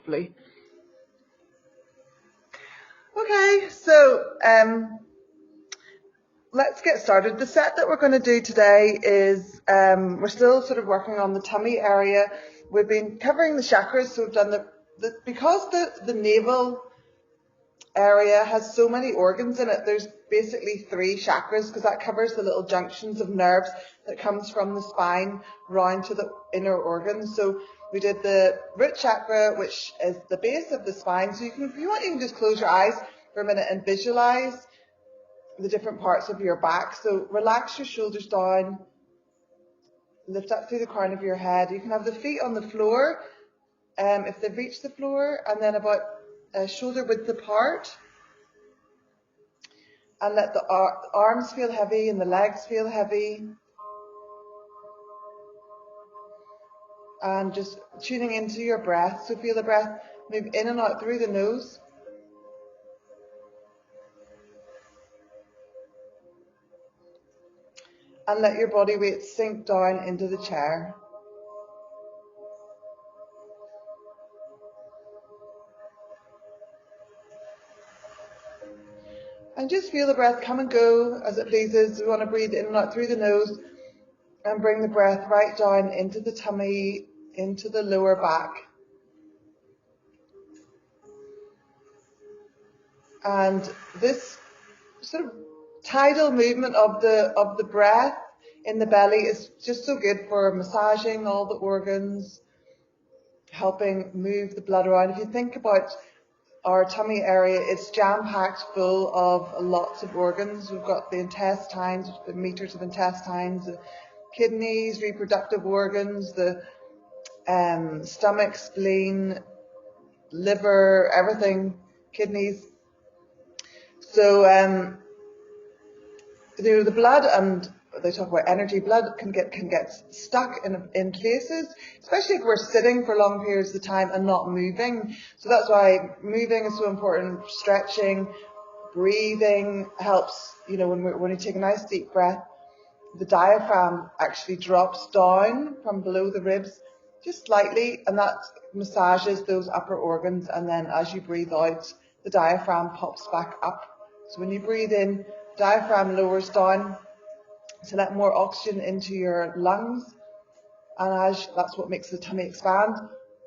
hopefully. Okay, so let's get started. The set that we're going to do today is, we're still sort of working on the tummy area. We've been covering the chakras, so we've done because the navel area has so many organs in it, there's basically 3 chakras, because that covers the little junctions of nerves that comes from the spine round to the inner organs. So we did the root chakra, which is the base of the spine. So you can, if you want, you can just close your eyes for a minute and visualize the different parts of your back. So relax your shoulders down, lift up through the crown of your head. You can have the feet on the floor, if they've reached the floor, and then about shoulder width apart. And let the arms feel heavy and the legs feel heavy. And just tuning into your breath. So feel the breath move in and out through the nose. And let your body weight sink down into the chair. And just feel the breath come and go as it pleases. We want to breathe in and out through the nose and bring the breath right down into the tummy, into the lower back. And this sort of tidal movement of the breath in the belly is just so good for massaging all the organs, helping move the blood around. If you think about our tummy area, it's jam-packed full of lots of organs. We've got the intestines, the meters of intestines, the kidneys, reproductive organs, the stomach, spleen, liver, everything, kidneys. So, the blood, and they talk about energy, blood can get stuck in places, especially if we're sitting for long periods of time and not moving. So that's why moving is so important. Stretching, breathing helps. When you take a nice deep breath, the diaphragm actually drops down from below the ribs just slightly, and that massages those upper organs. And then as you breathe out, the diaphragm pops back up. So when you breathe in, diaphragm lowers down to let more oxygen into your lungs, and that's what makes the tummy expand.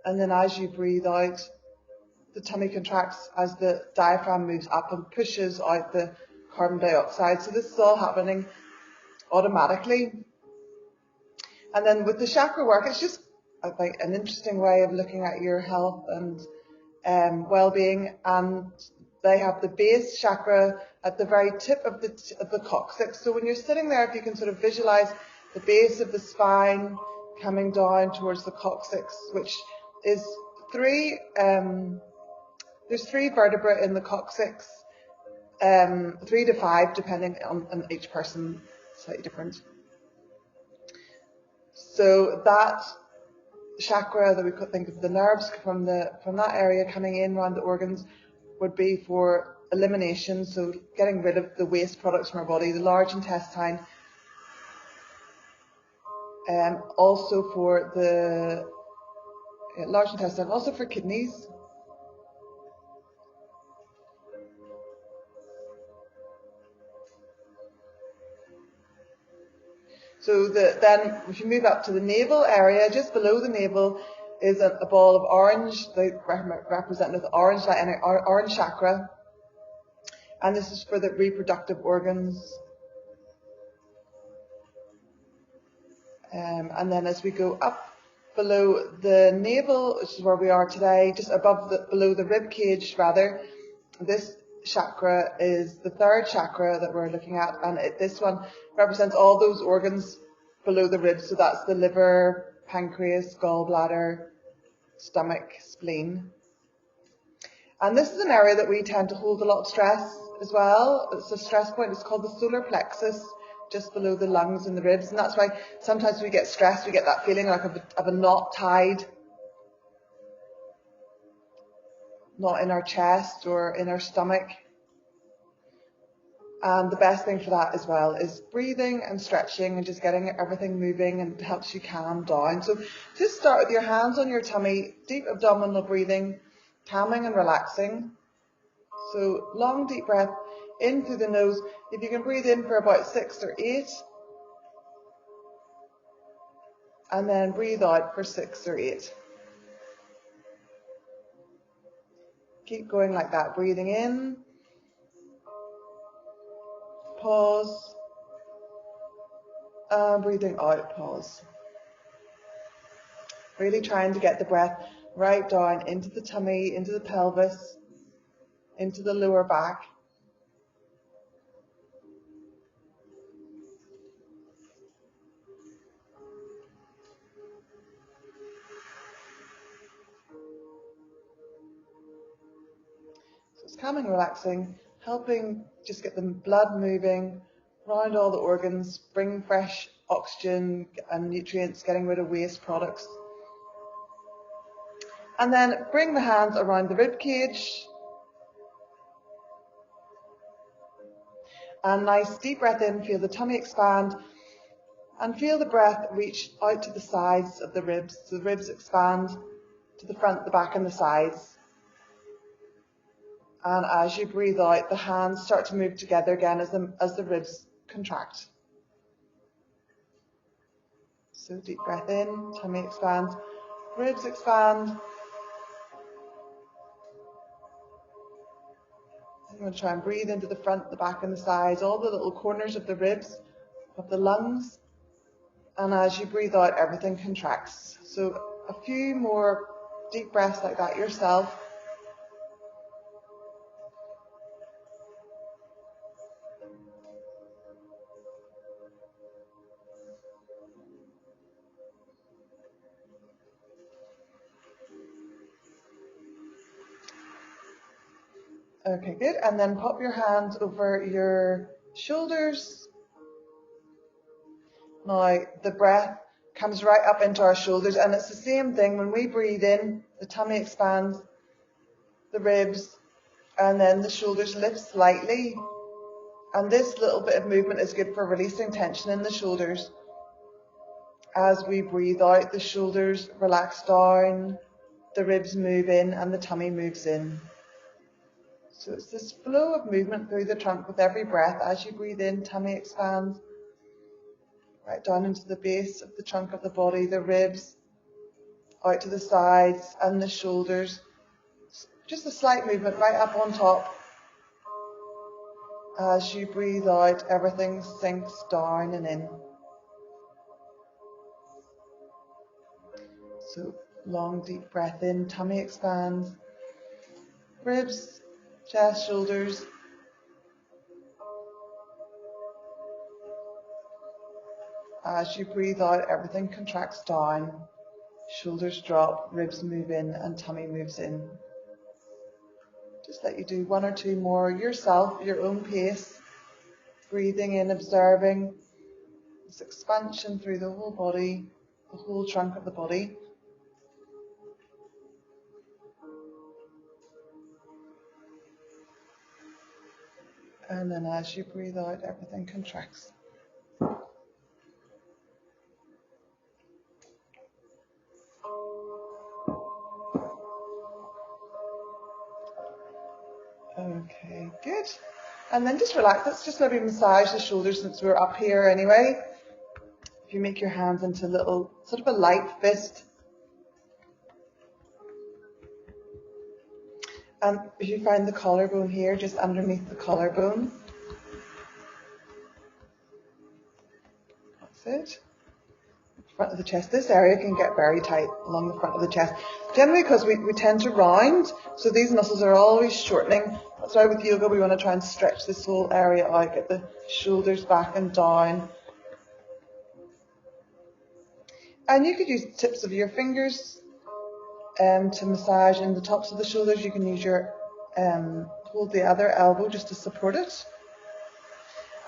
And then as you breathe out, the tummy contracts as the diaphragm moves up and pushes out the carbon dioxide. So this is all happening automatically. And then with the chakra work, it's just, I think, an interesting way of looking at your health and well-being. And they have the base chakra at the very tip of the coccyx. So when you're sitting there, if you can sort of visualize the base of the spine coming down towards the coccyx, which is there's 3 vertebrae in the coccyx, 3 to 5, depending on each person, slightly different. So that chakra that we could think of, the nerves from that area coming in around the organs, would be for elimination, so getting rid of the waste products from our body, the large intestine, also for the large intestine, also for kidneys. So then if you move up to the navel area, just below the navel is a ball of orange, represented with orange light, orange chakra. And this is for the reproductive organs. And then as we go up below the navel, which is where we are today, just below the rib cage rather, this chakra is the 3rd chakra that we're looking at, and this one represents all those organs below the ribs. So that's the liver, pancreas, gallbladder, stomach, spleen. And this is an area that we tend to hold a lot of stress as well. It's a stress point. It's called the solar plexus, just below the lungs and the ribs. And that's why sometimes we get stressed, we get that feeling like of a knot tied, not in our chest or in our stomach. And the best thing for that as well is breathing and stretching and just getting everything moving, and it helps you calm down. So just start with your hands on your tummy, deep abdominal breathing, calming and relaxing. So long deep breath in through the nose. If you can breathe in for about 6 or 8, and then breathe out for 6 or 8. Keep going like that, breathing in, pause, and breathing out, pause. Really trying to get the breath right down into the tummy, into the pelvis, into the lower back. So it's calming, relaxing, helping just get the blood moving around all the organs, bring fresh oxygen and nutrients, getting rid of waste products. And then bring the hands around the rib cage. And nice deep breath in, feel the tummy expand, and feel the breath reach out to the sides of the ribs. So the ribs expand to the front, the back and the sides. And as you breathe out, the hands start to move together again as the ribs contract. So deep breath in, tummy expands, ribs expand. I'm going to try and breathe into the front, the back and the sides, all the little corners of the ribs, of the lungs. And as you breathe out, everything contracts. So a few more deep breaths like that yourself. Okay, good. And then pop your hands over your shoulders. Now, the breath comes right up into our shoulders, and it's the same thing. When we breathe in, the tummy expands, the ribs, and then the shoulders lift slightly. And this little bit of movement is good for releasing tension in the shoulders. As we breathe out, the shoulders relax down, the ribs move in, and the tummy moves in. So it's this flow of movement through the trunk with every breath. As you breathe in, tummy expands, right down into the base of the trunk of the body, the ribs, out to the sides and the shoulders. Just a slight movement right up on top. As you breathe out, everything sinks down and in. So long deep breath in, tummy expands, ribs, chest, shoulders. As you breathe out, everything contracts down, shoulders drop, ribs move in and tummy moves in. Just let you do 1 or 2 more yourself, your own pace, breathing in, observing this expansion through the whole body, the whole trunk of the body. And then as you breathe out, everything contracts. Okay, good. And then just relax. Let's just maybe massage the shoulders since we're up here anyway. If you make your hands into a little, sort of a light fist. And if you find the collarbone here, just underneath the collarbone. That's it. Front of the chest. This area can get very tight along the front of the chest. Generally because we tend to round, so these muscles are always shortening. That's why with yoga we want to try and stretch this whole area out, get the shoulders back and down. And you could use the tips of your fingers to massage in the tops of the shoulders. You can use your hold the other elbow just to support it.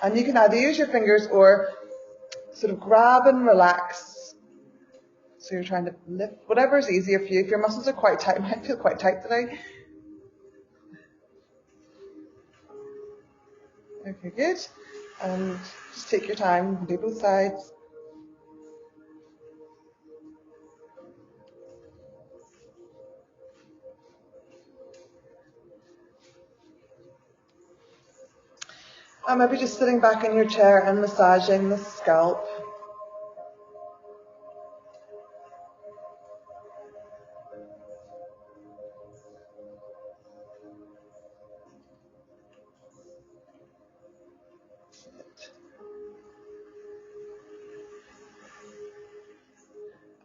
And you can either use your fingers or sort of grab and relax. So you're trying to lift, whatever is easier for you. If your muscles are quite tight, it might feel quite tight today. Okay, good. And just take your time, do both sides. And maybe just sitting back in your chair and massaging the scalp.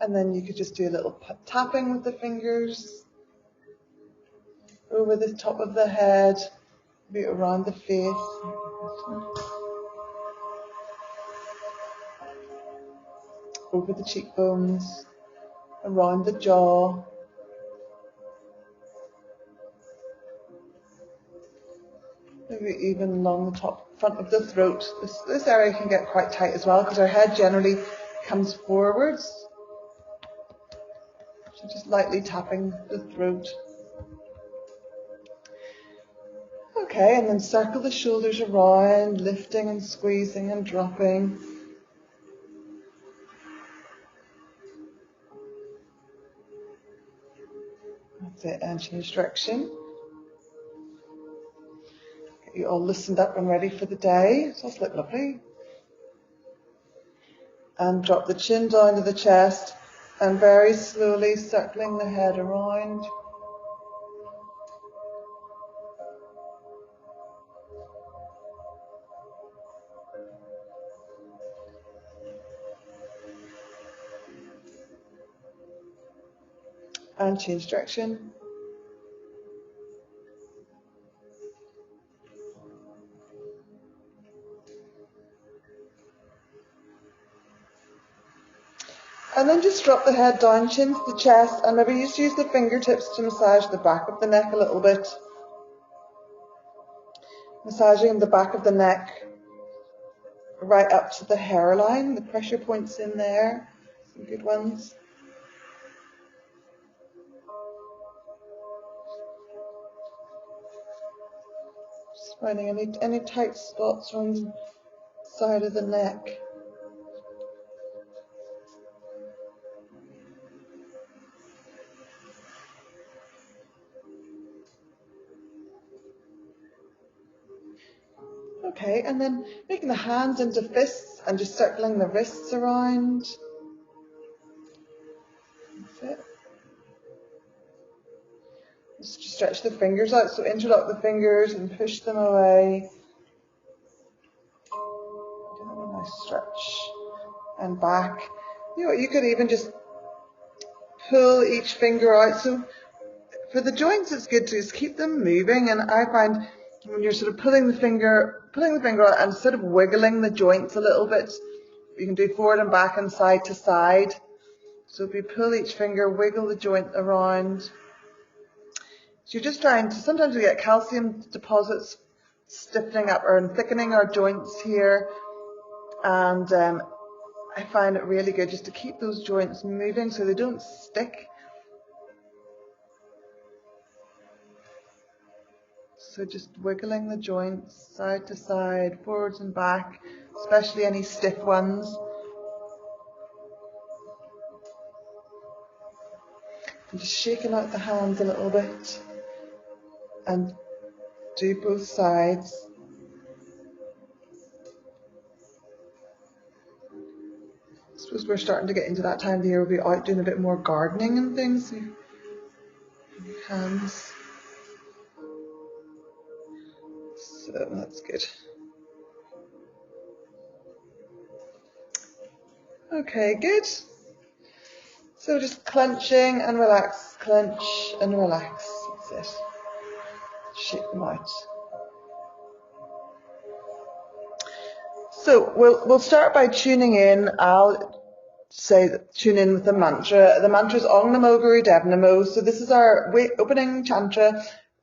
And then you could just do a little tapping with the fingers over the top of the head, maybe around the face, over the cheekbones, around the jaw. Maybe even along the front of the throat. This area can get quite tight as well because our head generally comes forwards. So just lightly tapping the throat. Okay, and then circle the shoulders around, lifting and squeezing and dropping. That's it, and change direction. Get you all loosened up and ready for the day. So that's look lovely. And drop the chin down to the chest and very slowly circling the head around. And change direction. And then just drop the head down, chin to the chest, and maybe just use the fingertips to massage the back of the neck a little bit. Massaging the back of the neck right up to the hairline, the pressure points in there, some good ones. Just finding any tight spots on the side of the neck. Okay, and then making the hands into fists and just circling the wrists around. That's it. Just stretch the fingers out, so interlock the fingers and push them away. Do a nice stretch and back. You know, you could even just pull each finger out. So for the joints, it's good to just keep them moving. And I find when you're sort of pulling the finger out and sort of wiggling the joints a little bit, you can do forward and back and side to side. So if you pull each finger, wiggle the joint around. So you're just trying to, sometimes we get calcium deposits stiffening up or thickening our joints here. And I find it really good just to keep those joints moving so they don't stick. So just wiggling the joints side to side, forwards and back, especially any stiff ones. And just shaking out the hands a little bit. And do both sides. I suppose we're starting to get into that time of the year we'll be out doing a bit more gardening and things. Hands. So that's good. Okay, good. So just clenching and relax, clench and relax. That's it. Shake them out. So we'll start by tuning in. I'll say tune in with the mantra. The mantra is Om Namo Guru Dev Namo. So this is our opening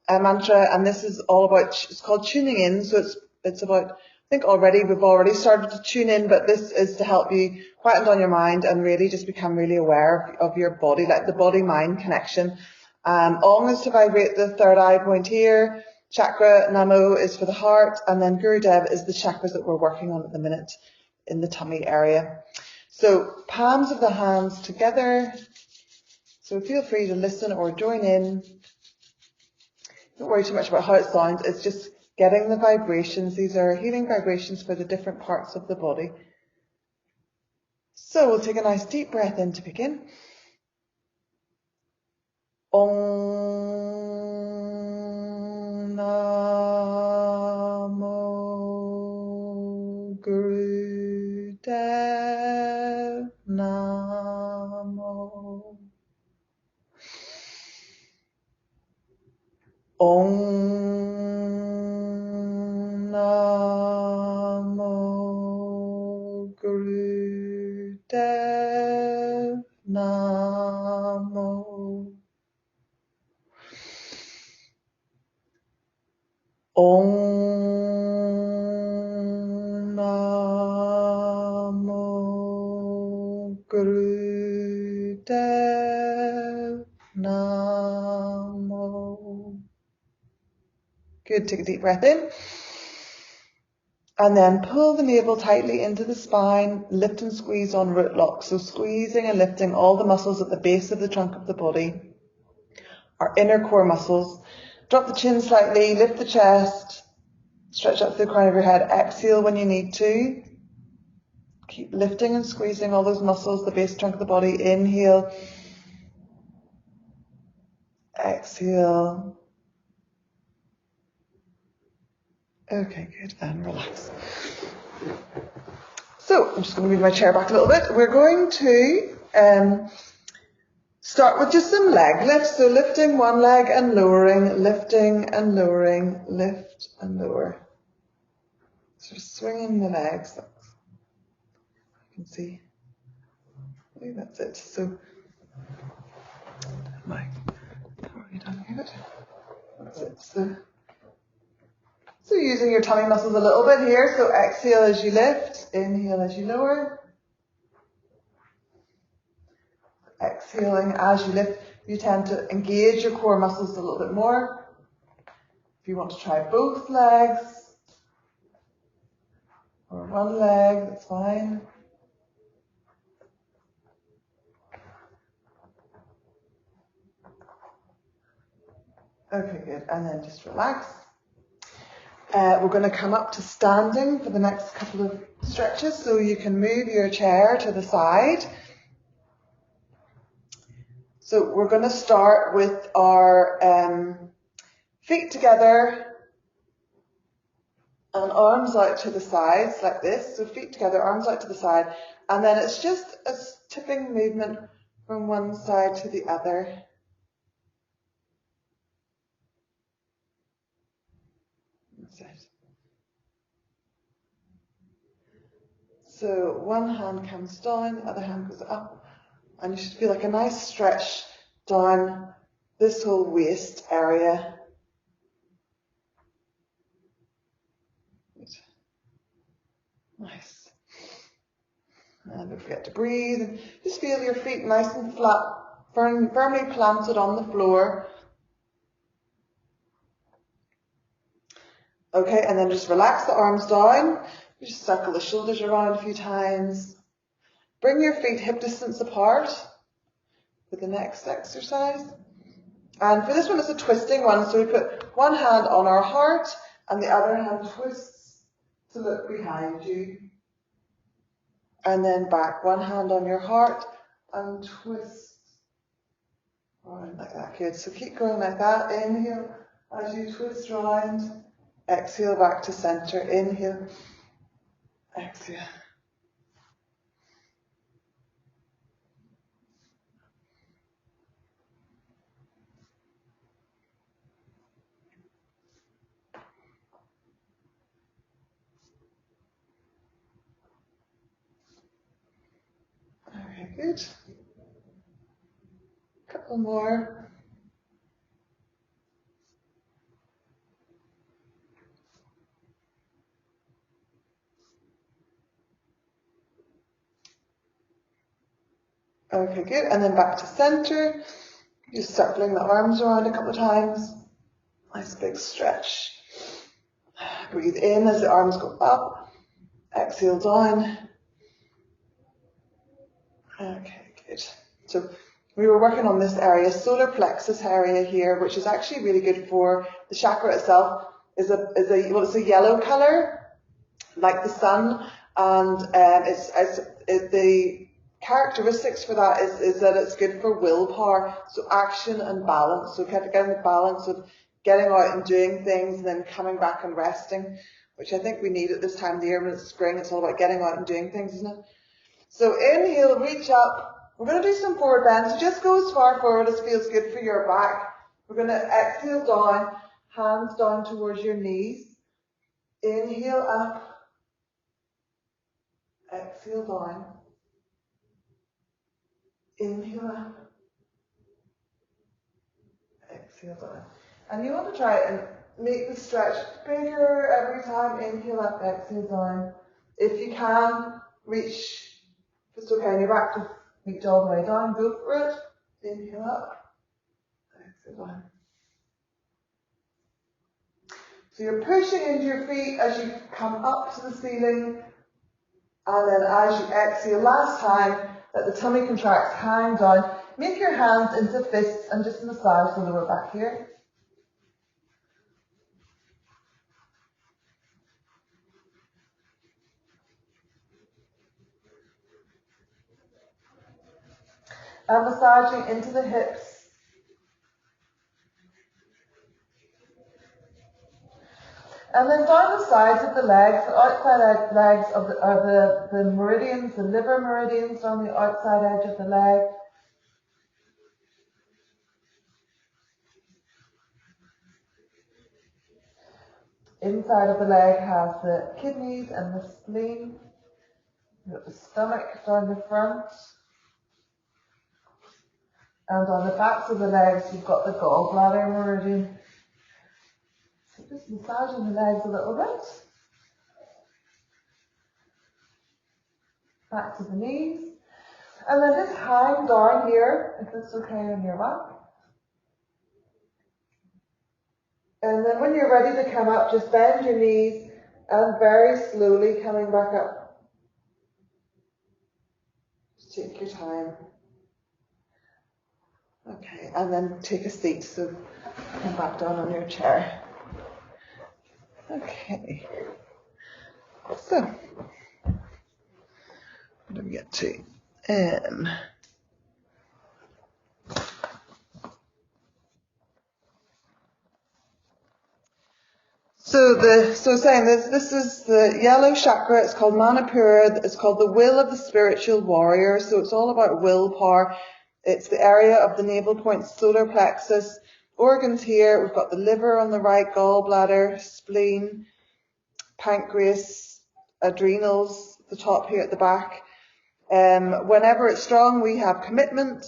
mantra, and this is all about. It's called tuning in. So it's about. I think we've already started to tune in, but this is to help you quieten down your mind and really just become really aware of your body, like the body-mind connection. Om is to vibrate the third eye point here. Chakra, Namo is for the heart, and then Guru Dev is the chakras that we're working on at the minute in the tummy area. So palms of the hands together. So feel free to listen or join in. Don't worry too much about how it sounds. It's just getting the vibrations. These are healing vibrations for the different parts of the body. So we'll take a nice deep breath in to begin. Om Namo Gurudev Namo. Om Namo Gurudev Namo. Om Namo Gurudev Namo. Good, take a deep breath in. And then pull the navel tightly into the spine, lift and squeeze on root lock. So squeezing and lifting all the muscles at the base of the trunk of the body, our inner core muscles. Drop the chin slightly, lift the chest, stretch up to the crown of your head. Exhale when you need to. Keep lifting and squeezing all those muscles, the base trunk of the body. Inhale. Exhale. Okay, good, and relax. So, I'm just going to move my chair back a little bit. We're going to start with just some leg lifts. So lifting one leg and lowering, lifting and lowering, lift and lower. So just swinging the legs. You can see. Okay, that's it. So, that's it. So using your tummy muscles a little bit here. So exhale as you lift, inhale as you lower. Exhaling as you lift, you tend to engage your core muscles a little bit more. If you want to try both legs or one leg, that's fine. Okay, good. And then just relax. We're going to come up to standing for the next couple of stretches, so you can move your chair to the side. So we're going to start with our feet together and arms out to the sides like this. So feet together, arms out to the side, and then it's just a tipping movement from one side to the other. That's it. So one hand comes down, the other hand goes up, and you should feel like a nice stretch down this whole waist area. Nice. And don't forget to breathe. And just feel your feet nice and flat, firmly planted on the floor. Okay, and then just relax the arms down. You just circle the shoulders around a few times. Bring your feet hip distance apart for the next exercise. And for this one, it's a twisting one. So we put one hand on our heart and the other hand twists to look behind you. And then back, one hand on your heart and twist around like that. Good. So keep going like that. Inhale as you twist round. Exhale back to center. Inhale. Exhale. Okay, good. Couple more. Okay, good. And then back to center. Just circling the arms around a couple of times. Nice big stretch. Breathe in as the arms go up. Exhale down. Okay, good. So we were working on this area, solar plexus area here, which is actually really good for the chakra itself. is a yellow colour, like the sun, and the characteristics for that is that it's good for willpower, so action and balance. So kind of getting the balance of getting out and doing things and then coming back and resting, which I think we need at this time of the year when it's spring. It's all about getting out and doing things, isn't it? So inhale, reach up. We're going to do some forward bend. So just go as far forward as feels good for your back. We're going to exhale down, hands down towards your knees. Inhale up. Exhale down. Inhale up. Exhale down. And you want to try and make the stretch bigger every time. Inhale up, exhale down. If you can, reach, if it's okay on your back, to reach all the way down. Go for it. Inhale up, exhale down. So you're pushing into your feet as you come up to the ceiling. And then as you exhale, last time, let the tummy contracts, hang down. Make your hands into fists and just massage the lower back here. And massaging into the hips. And then down the sides of the legs, the outside legs of the meridians, the liver meridians on the outside edge of the leg. Inside of the leg has the kidneys and the spleen. You've got the stomach down the front. And on the backs of the legs, you've got the gallbladder meridian. So just massaging the legs a little bit. Back to the knees. And then just hang down here, if it's okay on your back. And then when you're ready to come up, just bend your knees and very slowly coming back up. Just take your time. Okay, and then take a seat, so come back down on your chair. Okay. So, what do we get to? So saying this is the yellow chakra. It's called Manipura. It's called the will of the spiritual warrior. So it's all about willpower. It's the area of the navel point, solar plexus. Organs here. We've got the liver on the right, gallbladder, spleen, pancreas, adrenals, the top here at the back. Whenever it's strong, we have commitment,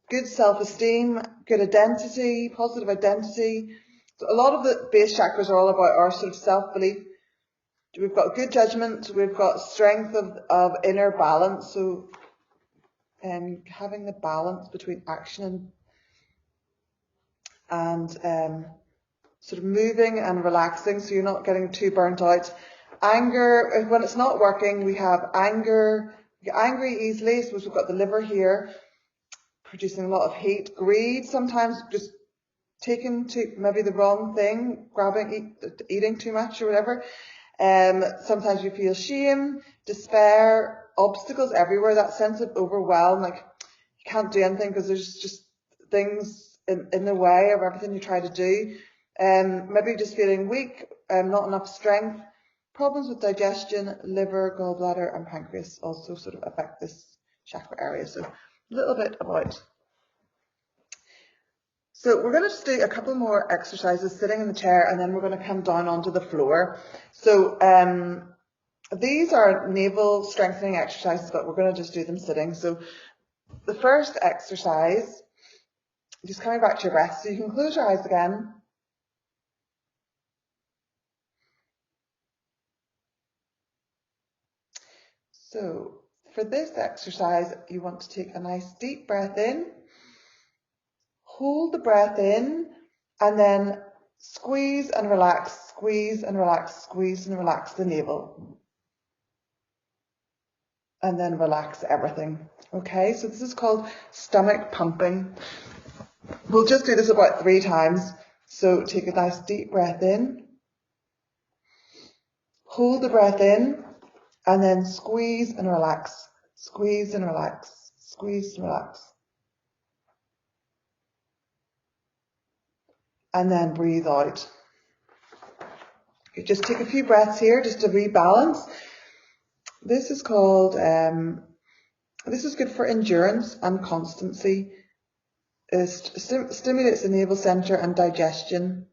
good self-esteem, good identity, positive identity. So a lot of the base chakras are all about our sort of self-belief. We've got good judgment, we've got strength of inner balance, so having the balance between action and sort of moving and relaxing, so you're not getting too burnt out. Anger, when it's not working, we have anger, we get angry easily, so we've got the liver here, producing a lot of heat. Greed, sometimes just taking to maybe the wrong thing, eating too much or whatever. Sometimes you feel shame, despair, obstacles everywhere, that sense of overwhelm, like you can't do anything because there's just things in the way of everything you try to do. Maybe just feeling weak, not enough strength. Problems with digestion, liver, gallbladder and pancreas also sort of affect this chakra area. So a little bit about. So we're going to just do a couple more exercises sitting in the chair, and then we're going to come down onto the floor. So these are navel strengthening exercises, but we're going to just do them sitting. So the first exercise, just coming back to your breath, so you can close your eyes again. So for this exercise, you want to take a nice deep breath in. Hold the breath in and then squeeze and relax, squeeze and relax, squeeze and relax the navel. And then relax everything. Okay, so this is called stomach pumping. We'll just do this about 3 times. So take a nice deep breath in. Hold the breath in, and then squeeze and relax. Squeeze and relax. Squeeze and relax. And then breathe out. You just take a few breaths here just to rebalance. This is called, this is good for endurance and constancy. It stimulates the navel center and digestion.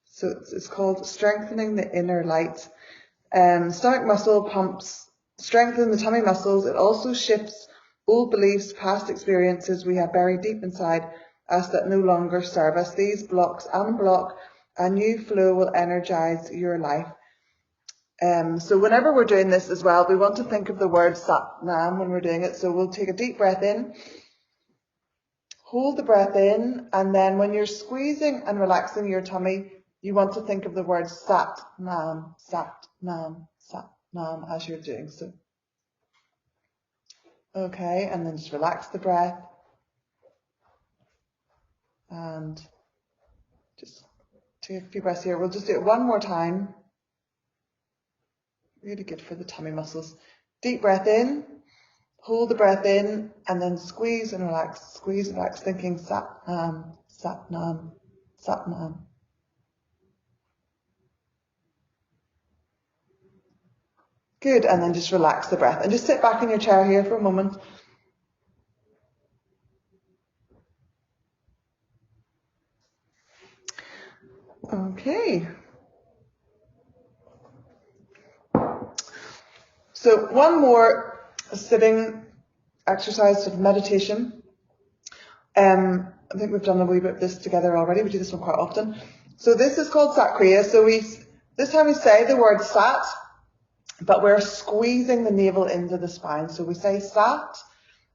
So it's called strengthening the inner light. Stomach muscle pumps, strengthen the tummy muscles. It also shifts old beliefs, past experiences we have buried deep inside us that no longer serve us. These blocks unblock, a new flow will energize your life. So whenever we're doing this as well, we want to think of the word Sat Nam when we're doing it. So we'll take a deep breath in, hold the breath in, and then when you're squeezing and relaxing your tummy, you want to think of the word Sat Nam, Sat Nam, Sat Nam as you're doing so. Okay, and then just relax the breath. And just take a few breaths here. We'll just do it one more time. Really good for the tummy muscles. Deep breath in, hold the breath in, and then squeeze and relax, thinking Sat Nam, Sat Nam, Sat Nam. Good, and then just relax the breath. And just sit back in your chair here for a moment. Okay. So one more sitting exercise of meditation. I think we've done a wee bit of this together already. We do this one quite often. So this is called Sat Kriya. So this time we say the word Sat, but we're squeezing the navel into the spine. So we say Sat,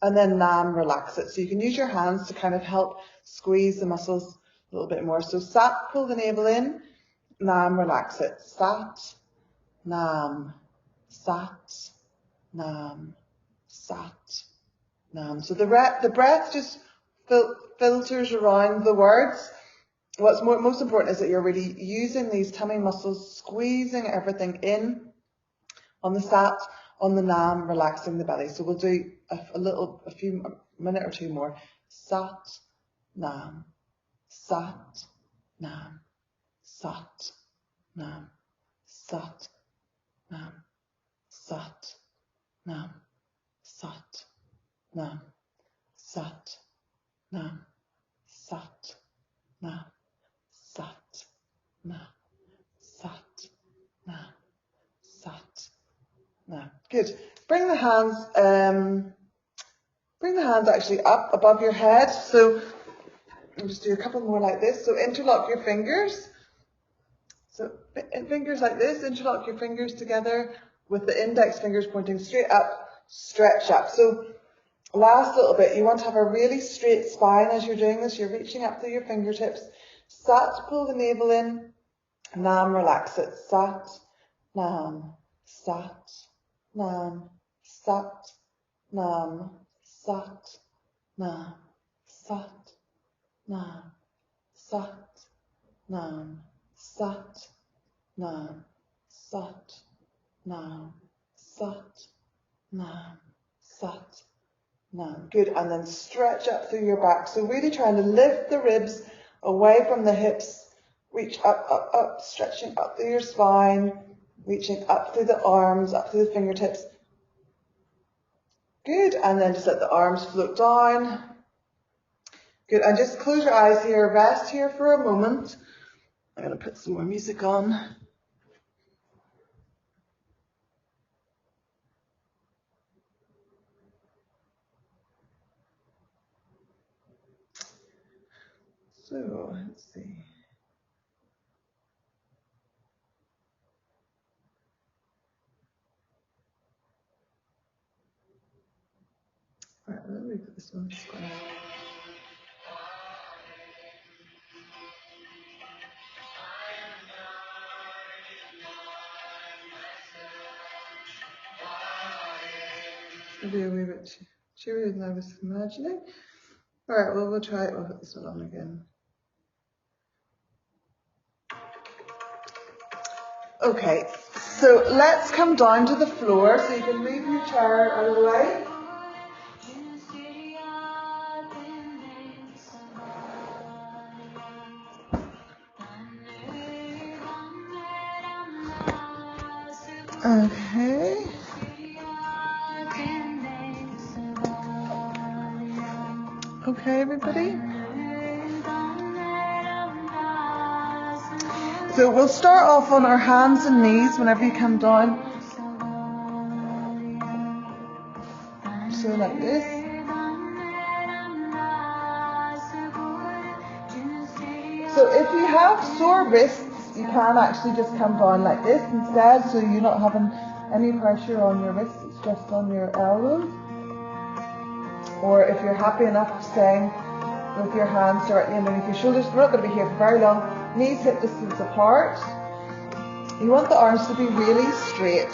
and then Nam, relax it. So you can use your hands to kind of help squeeze the muscles a little bit more. So Sat, pull the navel in, Nam, relax it. Sat, Nam, Sat, Nam, Sat, Nam. So the breath just filters around the words. What's most important is that you're really using these tummy muscles, squeezing everything in on the Sat, on the Nam, relaxing the belly. So we'll do a few minute or two more. Sat, Nam, Sat, Nam, Sat, Nam, Sat, Nam, Sat, Nam, Sat, Nam, Sat, Nam, Sat, Nam, Sat, Nam, Sat, Nam, Sat, Nam. Good. Bring the hands actually up above your head. So I'll just do a couple more like this. So interlock your fingers. So fingers like this, interlock your fingers together with the index fingers pointing straight up, stretch up. So last little bit, you want to have a really straight spine as you're doing this. You're reaching up through your fingertips. Sat, pull the navel in. Nam, relax it. Sat, Nam, Sat, Nam, Sat, Nam, Sat, Nam, Sat, Nam, Sat, Nam, Sat, Nam, Sat, Nam, Sat, Nam, Sat, Nam. Good, and then stretch up through your back. So really trying to lift the ribs away from the hips. Reach up, up, up, stretching up through your spine, reaching up through the arms, up through the fingertips. Good, and then just let the arms float down. Good, and just close your eyes here, rest here for a moment. I'm going to put some more music on. So, let's see. All right, let me put this one. Maybe a wee bit cheerier than I was imagining. All right, well, we'll try it. We'll put this one on again. Okay, So let's come down to the floor so you can move your chair out of the way. Okay. Okay, everybody. So we'll start off on our hands and knees whenever you come down. So like this. So if you have sore wrists, you can actually just come down like this instead, so you're not having any pressure on your wrists, it's just on your elbows. Or if you're happy enough staying with your hands directly underneath your shoulders, we're not going to be here for very long. Knees hip distance apart. You want the arms to be really straight.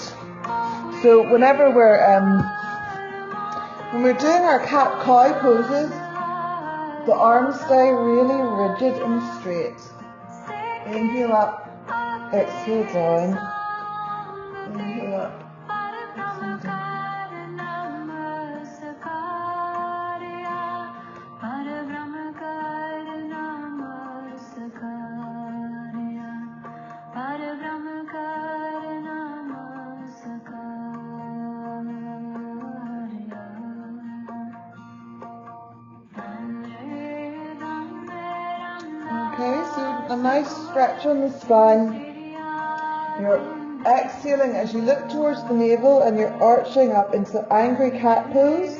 So whenever when we're doing our cat-cow poses, the arms stay really rigid and straight. Inhale up, exhale down. Inhale up, exhale down. Okay, so a nice stretch on the spine. You're exhaling as you look towards the navel and you're arching up into angry cat pose.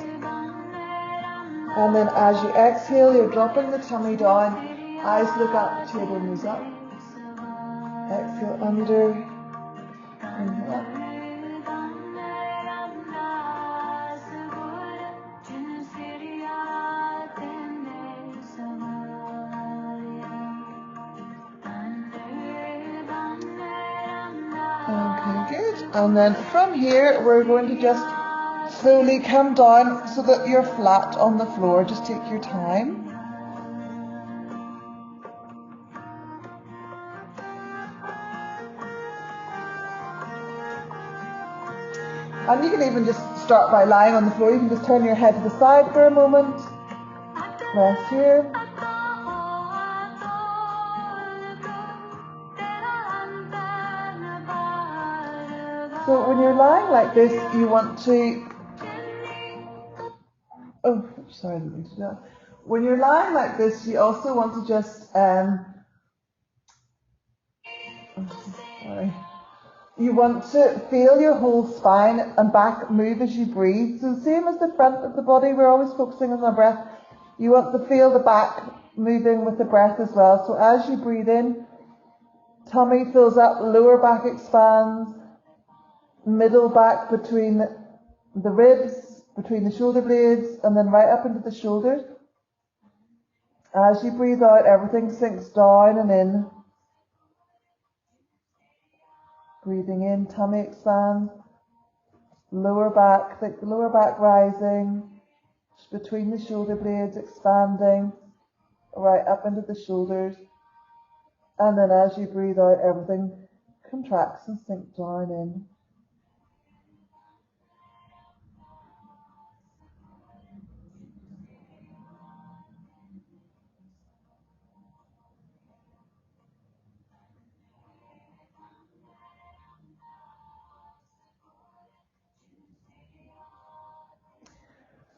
And then as you exhale, you're dropping the tummy down. Eyes look up, tail moves up. Exhale under. Inhale up. Okay, good. And then from here, we're going to just slowly come down so that you're flat on the floor. Just take your time. And you can even just start by lying on the floor. You can just turn your head to the side for a moment. Rest here. So when you're lying like this, you want to... Oh, sorry, I didn't mean to do that. When you're lying like this, you also want to just... sorry. You want to feel your whole spine and back move as you breathe. So same as the front of the body, we're always focusing on our breath. You want to feel the back moving with the breath as well. So as you breathe in, tummy fills up, lower back expands, middle back between the ribs, between the shoulder blades, and then right up into the shoulders. As you breathe out, everything sinks down and in. Breathing in, tummy expands, lower back, think the lower back rising, between the shoulder blades expanding, right up into the shoulders. And then as you breathe out, everything contracts and sinks down in.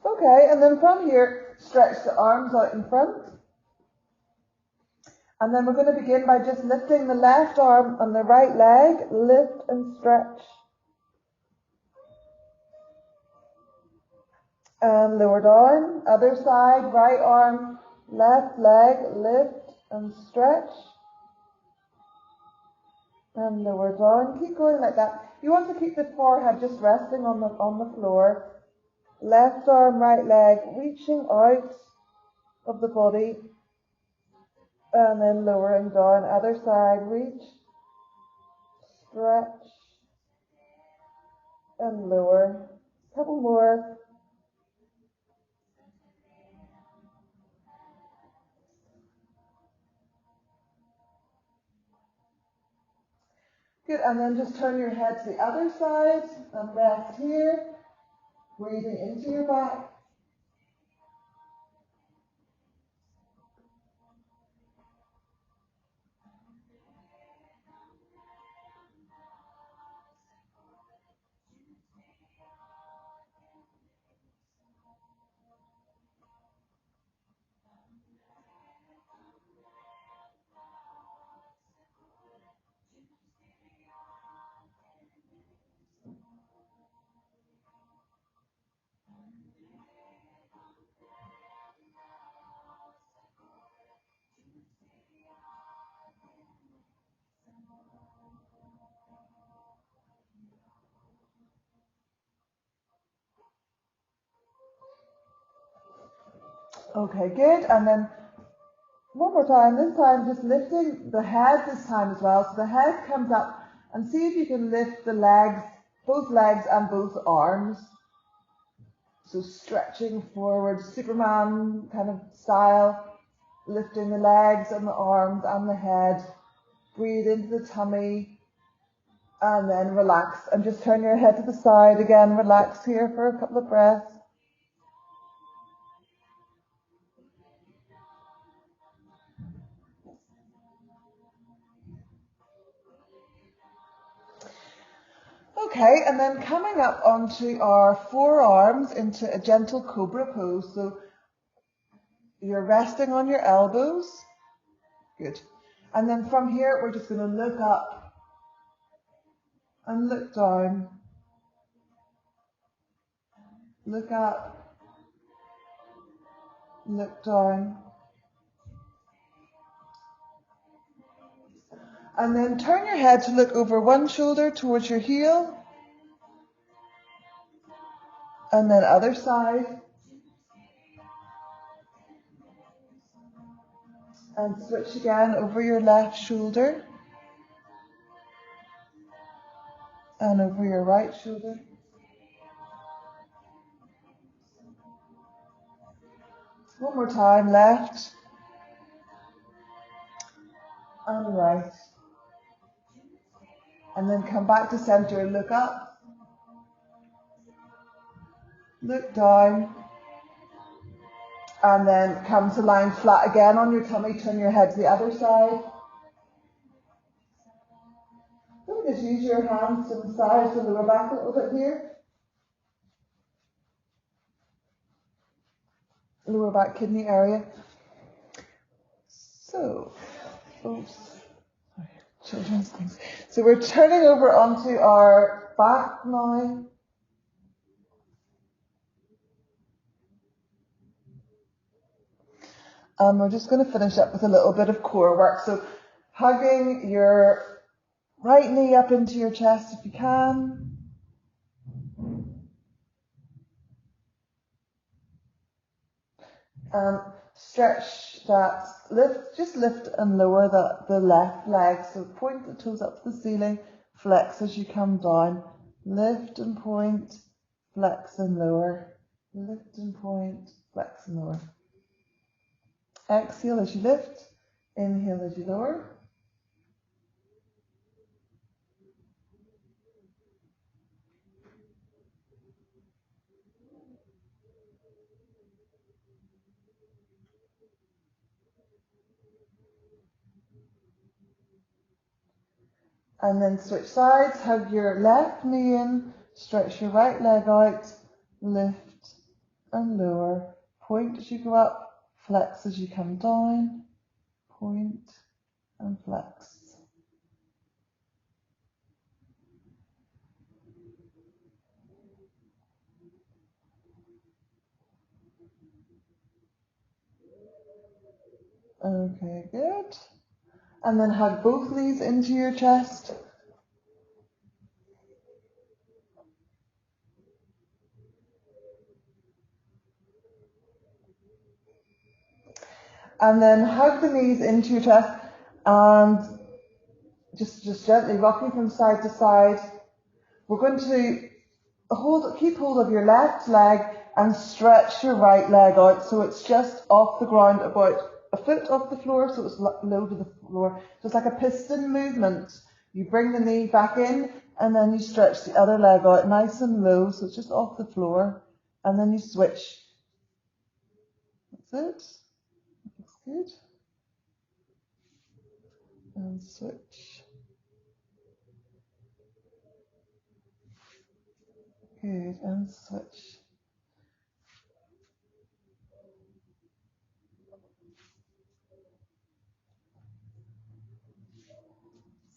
Okay, and then from here, stretch the arms out in front. And then we're going to begin by just lifting the left arm and the right leg. Lift and stretch. And lower down. Other side, right arm, left leg, lift and stretch. And lower down. Keep going like that. You want to keep the forehead just resting on the floor. Left arm, right leg, reaching out of the body. And then lowering down. Other side, reach, stretch, and lower. Couple more. Good, and then just turn your head to the other side and rest here, breathing into your back. Okay, good, and then one more time, this time just lifting the head this time as well. So the head comes up, and see if you can lift the legs, both legs and both arms. So stretching forward, Superman kind of style, lifting the legs and the arms and the head. Breathe into the tummy and then relax. And just turn your head to the side again. Relax here for a couple of breaths. Okay, and then coming up onto our forearms into a gentle cobra pose. So you're resting on your elbows. Good. And then from here, we're just going to look up and look down. Look up, look down. And then turn your head to look over one shoulder towards your heel. And then other side. And switch again over your left shoulder. And over your right shoulder. One more time, left and right. And then come back to center, look up, look down, and then come to lying flat again on your tummy, turn your head to the other side. Don't just use your hands to massage the lower back a little bit here. Lower back kidney area. So, oops, sorry, children's things. So we're turning over onto our back now. We're just going to finish up with a little bit of core work. So hugging your right knee up into your chest if you can. Stretch that, just lift and lower the left leg. So point the toes up to the ceiling, flex as you come down. Lift and point, flex and lower. Lift and point, flex and lower. Exhale as you lift, inhale as you lower. And then switch sides, hug your left knee in, stretch your right leg out, lift and lower. Point as you go up, flex as you come down, point and flex. Okay, good. And then hug both knees into your chest. And then hug the knees into your chest and just gently rocking from side to side. We're going to keep hold of your left leg and stretch your right leg out so it's just off the ground, about a foot off the floor, so it's low to the floor. So it's like a piston movement. You bring the knee back in, and then you stretch the other leg out nice and low, so it's just off the floor, and then you switch. That's it. Looks good. And switch. Good, and switch.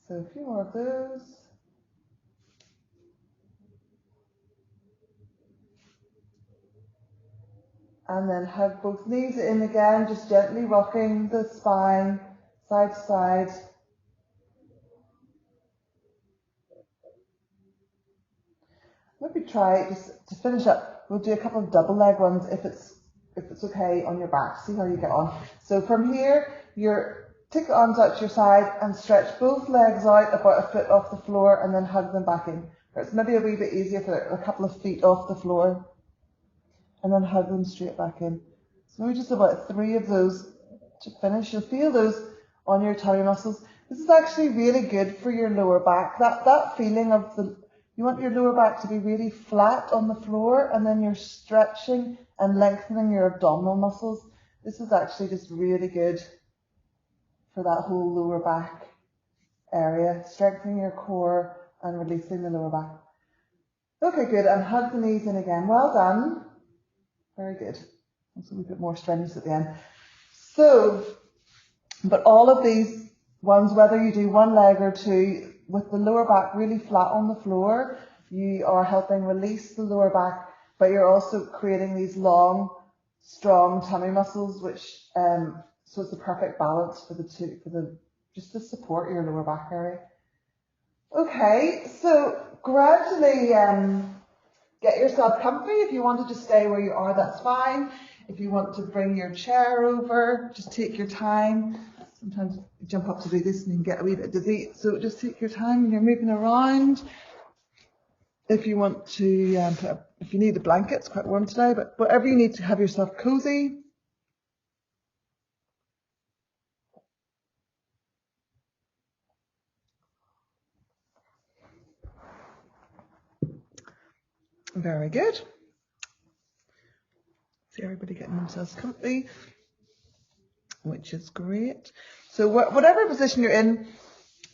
So a few more of those. And then hug both knees in again, just gently rocking the spine side to side. Maybe try, just to finish up, we'll do a couple of double leg ones if it's okay on your back. See how you get on. So from here, take the arms out to your side and stretch both legs out about a foot off the floor and then hug them back in. Or it's maybe a wee bit easier for a couple of feet off the floor and then hug them straight back in. So maybe just about 3 of those to finish. You'll feel those on your tummy muscles. This is actually really good for your lower back. That feeling of you want your lower back to be really flat on the floor, and then you're stretching and lengthening your abdominal muscles. This is actually just really good for that whole lower back area, strengthening your core and releasing the lower back. Okay, good, and hug the knees in again. Well done. Very good. It's a little bit more strenuous at the end. So, but all of these ones, whether you do one leg or two, with the lower back really flat on the floor, you are helping release the lower back, but you're also creating these long, strong tummy muscles, which so it's the perfect balance for just to support your lower back area. Okay, so gradually get yourself comfy. If you wanted to stay where you are, that's fine. If you want to bring your chair over, just take your time. Sometimes you jump up to do this and you can get a wee bit dizzy. So just take your time when you're moving around. If you want to, if you need a blanket, it's quite warm today, but whatever you need to have yourself cozy. Very good. See everybody getting themselves comfy, which is great. So whatever position you're in,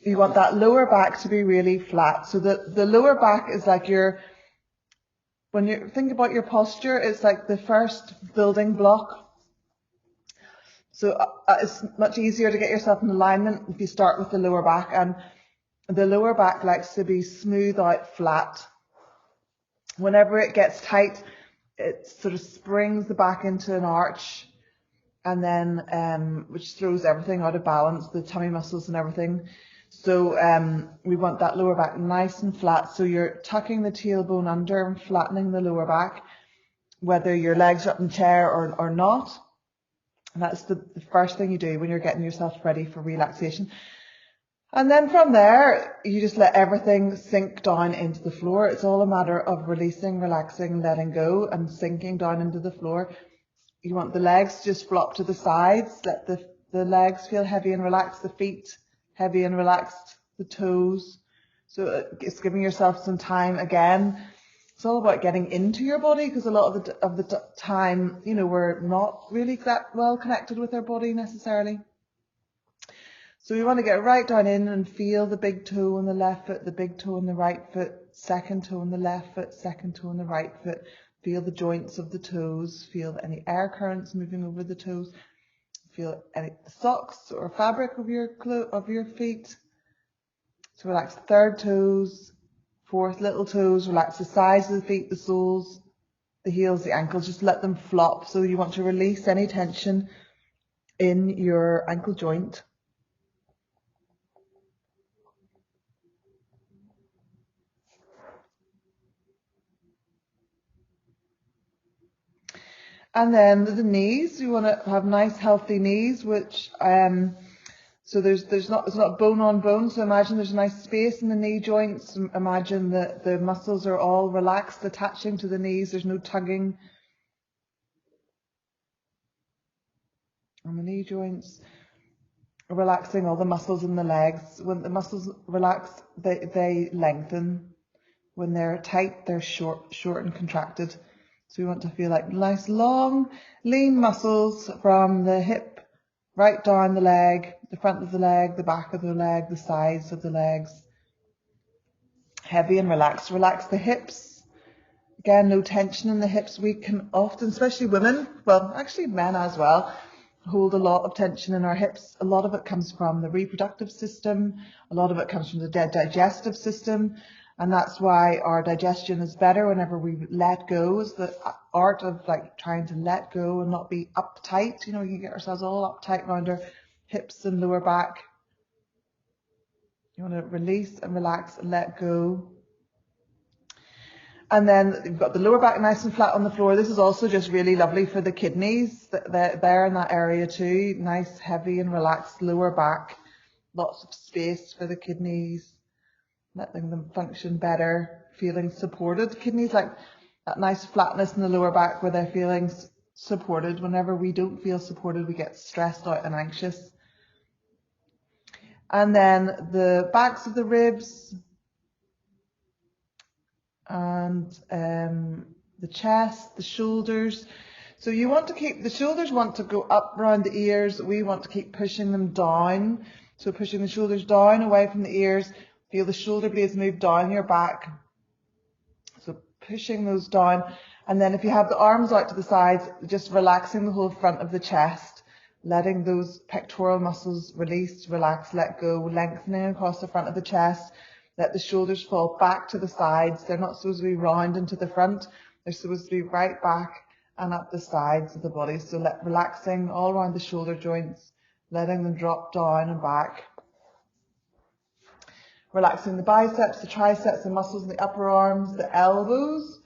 you want that lower back to be really flat. So the lower back is like when you think about your posture, it's like the first building block. So it's much easier to get yourself in alignment if you start with the lower back, and the lower back likes to be smooth out flat. Whenever it gets tight, it sort of springs the back into an arch, and then which throws everything out of balance, the tummy muscles and everything. So we want that lower back nice and flat. So you're tucking the tailbone under and flattening the lower back, whether your legs are up in the chair or not. And that's the first thing you do when you're getting yourself ready for relaxation. And then from there, you just let everything sink down into the floor. It's all a matter of releasing, relaxing, letting go, and sinking down into the floor. You want the legs to just flop to the sides. Let the legs feel heavy and relaxed, the feet heavy and relaxed, the toes. So it's giving yourself some time again. It's all about getting into your body, because a lot of the time, we're not really that well connected with our body necessarily. So we want to get right down in and feel the big toe on the left foot, the big toe on the right foot, second toe on the left foot, second toe on the right foot. Feel the joints of the toes, feel any air currents moving over the toes, feel any socks or fabric of your feet. So relax the third toes, fourth little toes, relax the sides of the feet, the soles, the heels, the ankles, just let them flop. So you want to release any tension in your ankle joint. And then the knees, you want to have nice healthy knees, which so it's not bone on bone. So imagine there's a nice space in the knee joints. Imagine that the muscles are all relaxed, attaching to the knees. There's no tugging on the knee joints. relaxing all the muscles in the legs. When the muscles relax, they lengthen. When they're tight, they're short and contracted. So we want to feel like nice, long, lean muscles from the hip right down the leg, the front of the leg, the back of the leg, the sides of the legs. Heavy and relaxed. Relax the hips. Again, no tension in the hips. We can often, especially women, well, actually men as well, hold a lot of tension in our hips. A lot of it comes from the reproductive system. A lot of it comes from the digestive system. And that's why our digestion is better whenever we let go. Is the art of like trying to let go and not be uptight. You know, we can get ourselves all uptight around our hips and lower back. You want to release and relax and let go. And then you've got the lower back nice and flat on the floor. This is also just really lovely for the kidneys. They're in that area too. Nice, heavy and relaxed lower back. Lots of space for the kidneys. Letting them function better. Feeling supported. Kidneys like that nice flatness in the lower back where they're feeling supported. Whenever we don't feel supported, we get stressed out and anxious. And then the backs of the ribs. And the chest, the shoulders. So you want to keep, the shoulders want to go up around the ears. We want to keep pushing them down. So pushing the shoulders down away from the ears. Feel the shoulder blades move down your back. So pushing those down. And then if you have the arms out to the sides, just relaxing the whole front of the chest. Letting those pectoral muscles release, relax, let go, lengthening across the front of the chest. Let the shoulders fall back to the sides. They're not supposed to be round into the front. They're supposed to be right back and up the sides of the body. So relaxing all around the shoulder joints, letting them drop down and back. Relaxing the biceps, the triceps, the muscles in the upper arms, the elbows.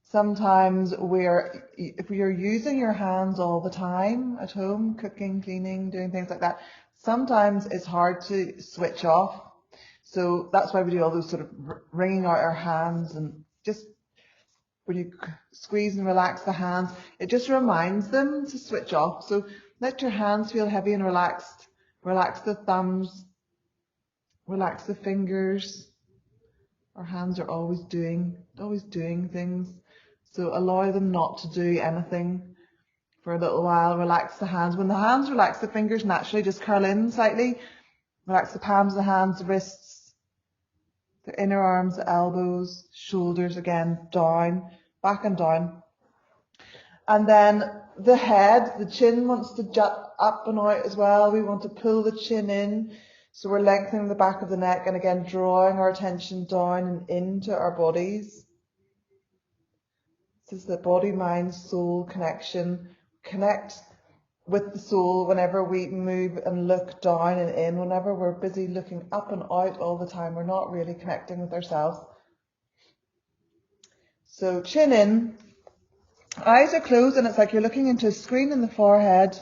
Sometimes if you're using your hands all the time at home, cooking, cleaning, doing things like that, sometimes it's hard to switch off. So that's why we do all those sort of wringing out our hands, and just when you squeeze and relax the hands, it just reminds them to switch off. So let your hands feel heavy and relaxed. Relax the thumbs, relax the fingers. Our hands are always doing things. So allow them not to do anything for a little while. Relax the hands. When the hands relax, the fingers naturally just curl in slightly. Relax the palms of the hands, the wrists, the inner arms, the elbows, shoulders, again, down, back and down. And then the head, the chin wants to jut up and out as well. We want to pull the chin in. So we're lengthening the back of the neck and again drawing our attention down and into our bodies. This is the body-mind-soul connection. Connect with the soul whenever we move and look down and in. Whenever we're busy looking up and out all the time, we're not really connecting with ourselves. So chin in, eyes are closed, and it's like you're looking into a screen in the forehead,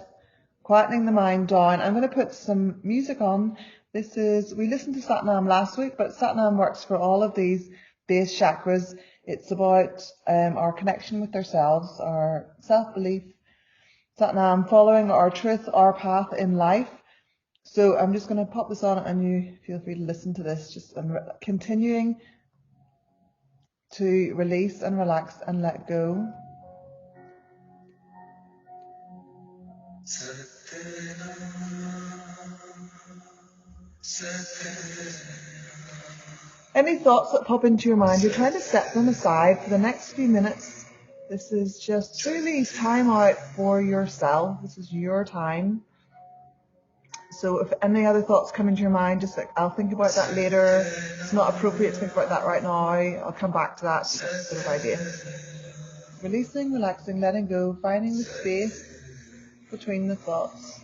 quietening the mind down. I'm going to put some music on. We listened to Satnam last week, but Satnam works for all of these base chakras. It's about our connection with ourselves, our self-belief. Satnam, following our truth, our path in life. So I'm just going to pop this on and you feel free to listen to this. Just continuing to release and relax and let go. Any thoughts that pop into your mind, you're trying to set them aside for the next few minutes. This is just really time out for yourself. This is your time. So if any other thoughts come into your mind, just like, I'll think about that later. It's not appropriate to think about that right now. I'll come back to that sort of idea. Releasing, relaxing, letting go, finding the space between the thoughts.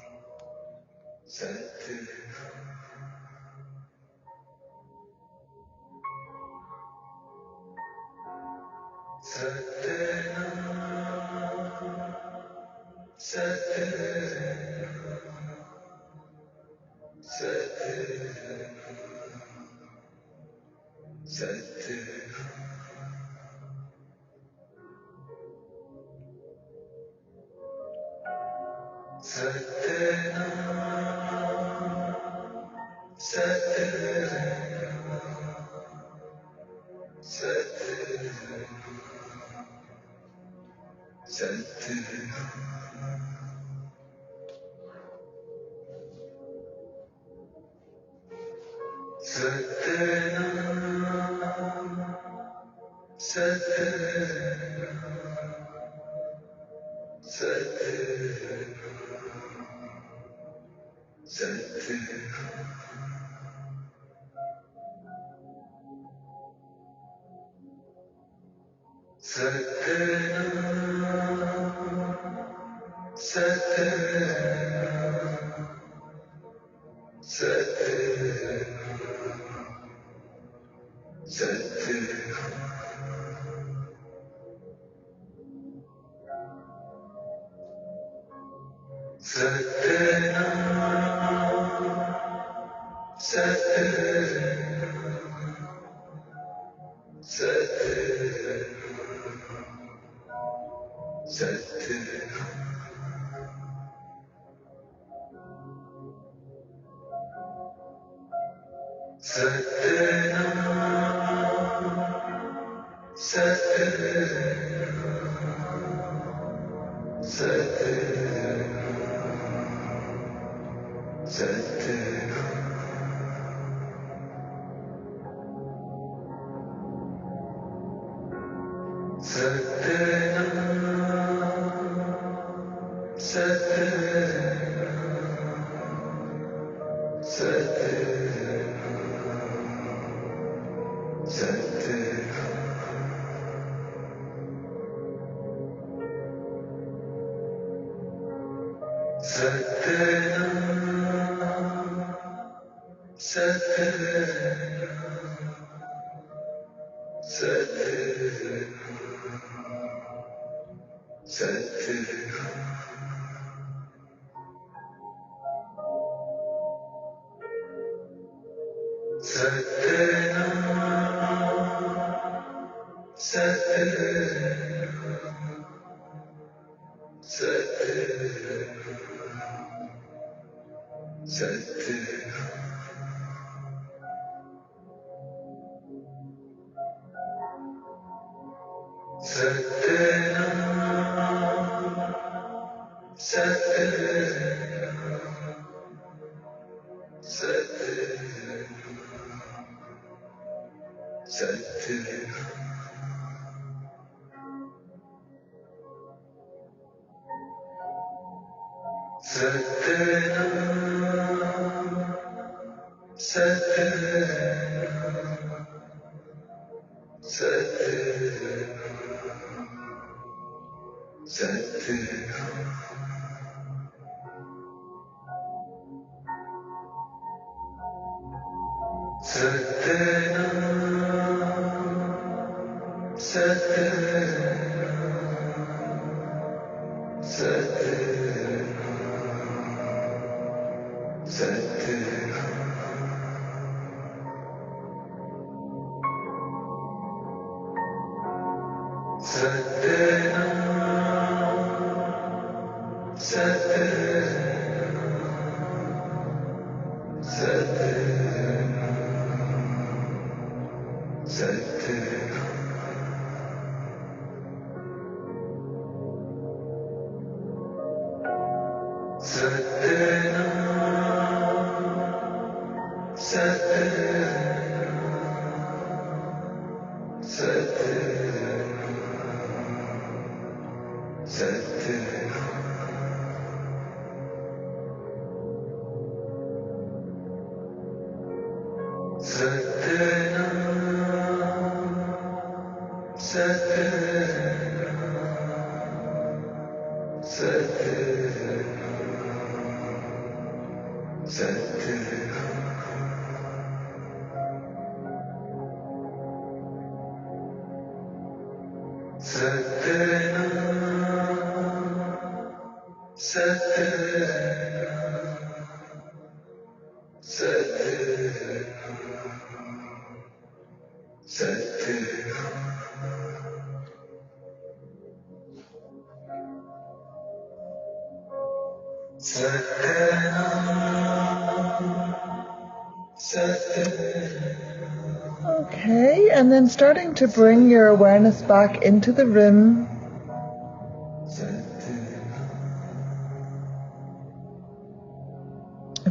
Okay, and then starting to bring your awareness back into the room.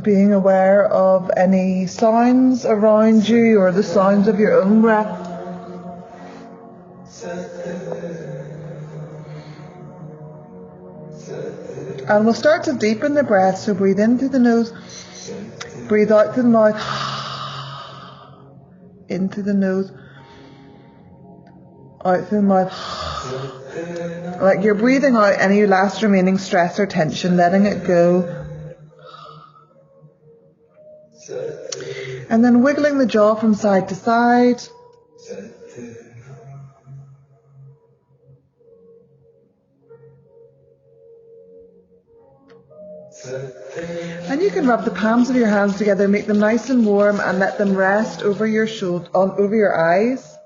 Being aware of any sounds around you or the sounds of your own breath. And we'll start to deepen the breath, so breathe in through the nose, breathe out through the mouth, into the nose, out through the mouth. Like you're breathing out any last remaining stress or tension, letting it go. And then wiggling the jaw from side to side. And you can rub the palms of your hands together, make them nice and warm, and let them rest over your over your eyes.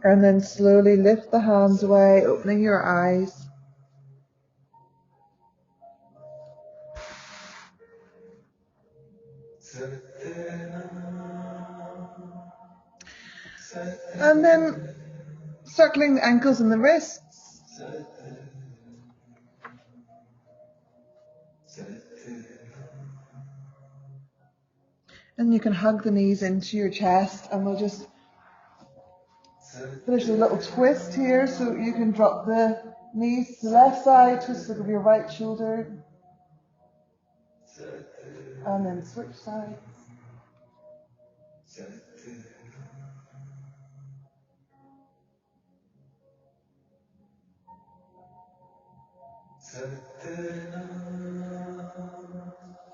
And then slowly lift the hands away, opening your eyes. And then circling the ankles and the wrists. And you can hug the knees into your chest, and we'll just finish a little twist here, so you can drop the knees to the left side, twist over your right shoulder, and then switch sides.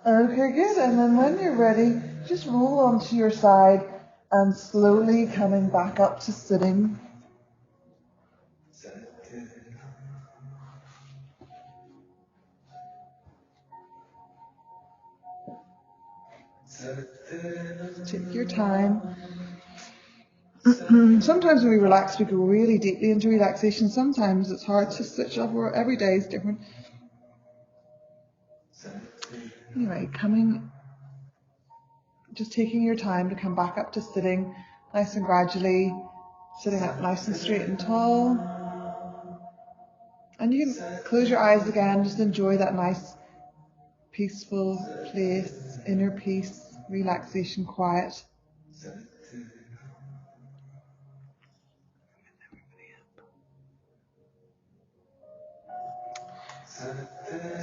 Okay, good. And then when you're ready, just roll onto your side and slowly coming back up to sitting. Take your time. Sometimes when we relax, we go really deeply into relaxation. Sometimes it's hard to switch off, or every day is different. Anyway, just taking your time to come back up to sitting, nice and gradually, sitting up nice and straight and tall. And you can close your eyes again, just enjoy that nice, peaceful place, inner peace, relaxation, quiet.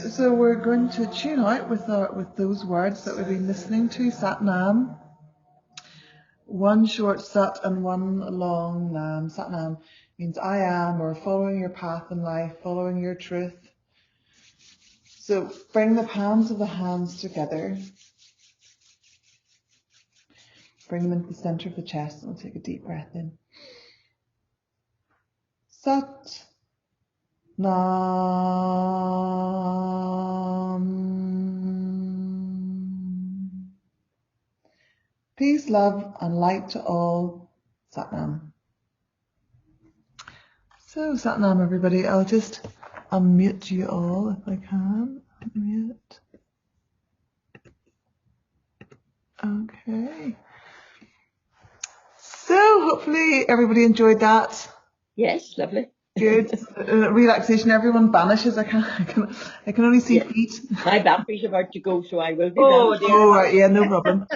So we're going to tune out with those words that we've been listening to, Sat Nam. One short Sat and one long Nam. Sat Nam means I am, or following your path in life, following your truth. So bring the palms of the hands together. Bring them into the center of the chest, and we'll take a deep breath in. Sat Nam. Peace, love, and light to all. Sat Nam. So, Sat Nam, everybody. I'll just unmute you all if I can. Unmute. Okay. So, hopefully everybody enjoyed that. Yes, lovely. Good. Relaxation, everyone vanishes. I can only see feet. My battery's about to go, so I will be right, yeah, no problem.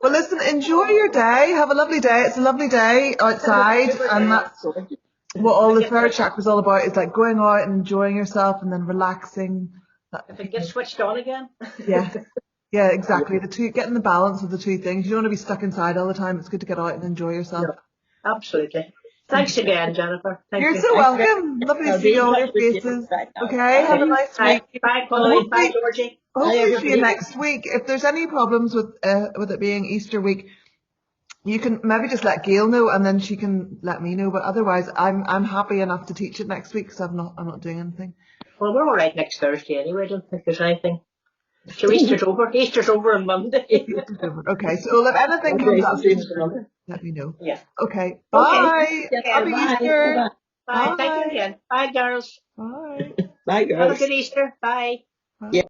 Well, listen, enjoy your day. Have a lovely day. It's a lovely day outside, and that's what all the third chakra is all about. Is like going out and enjoying yourself, and then relaxing. If it gets switched on again. Yeah, exactly. Getting the balance of the two things. You don't want to be stuck inside all the time. It's good to get out and enjoy yourself. No, absolutely. Thanks again, Jennifer. You're so welcome. Lovely to see all your faces. Okay, have a nice week. Bye, Pauline. Bye, Georgie. Hopefully see you next week. If there's any problems with it being Easter week, you can maybe just let Gail know, and then she can let me know. But otherwise, I'm happy enough to teach it next week, because I'm not doing anything. Well, we're all right next Thursday anyway. I don't think there's anything. So Easter's over. Easter's over on Monday. Okay, so if anything comes up, let me know. Yeah. Okay. Bye. Okay. Happy Easter. Bye. Thank you again. Bye, girls. Bye. Bye, girls. Have a good Easter. Bye. Bye.